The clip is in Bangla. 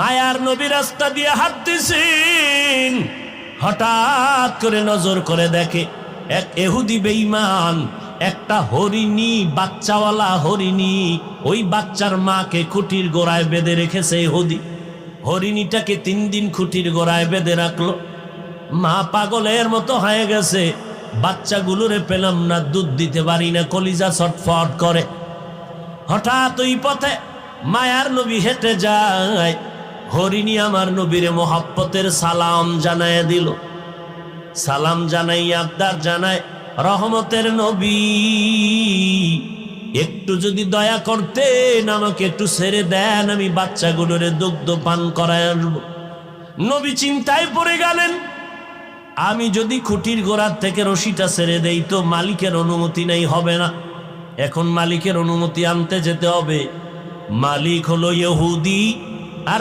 মায়ার নবী রাস্তা দিয়ে হাঁটতেছেন, হঠাৎ করে নজর করে দেখে এক ইহুদি বেঈমান একটা হরিণী, বাচ্চাওয়ালা হরিণী, ওই বাচ্চার মাকে খুঁটির গোড়ায় বেঁধে রেখেছে ইহুদি। হরিণীটাকে 3 দিন খুঁটির গোড়ায় বেঁধে রাখলো। মা পাগলের মতো হয়ে গেছে, বাচ্চাগুলোরে পেলাম না, দুধ দিতে পারি না, কলিজা ছটফট করে। হঠাৎ ওই পথে মায়ার নবী হেঁটে যায়, হরিণী আমার নবীরে মোহাব্বতের সালাম জানায় দিল। সালাম জানাই আবদার জানায়, রহমতের নবী একটু যদি দয়া করতেন, আমাকে একটু ছেড়ে দেন, আমি বাচ্চাগুলোরে দুগ্ধ পান করায় আসবো। নবী চিন্তায় পড়ে গেলেন, আমি যদি খুঁটির গোড়ার থেকে রশিটা ছেড়ে দেই তো মালিকের অনুমতি নেই, হবে না। এখন মালিকের অনুমতি আনতে যেতে হবে। মালিক হলো ইহুদি আর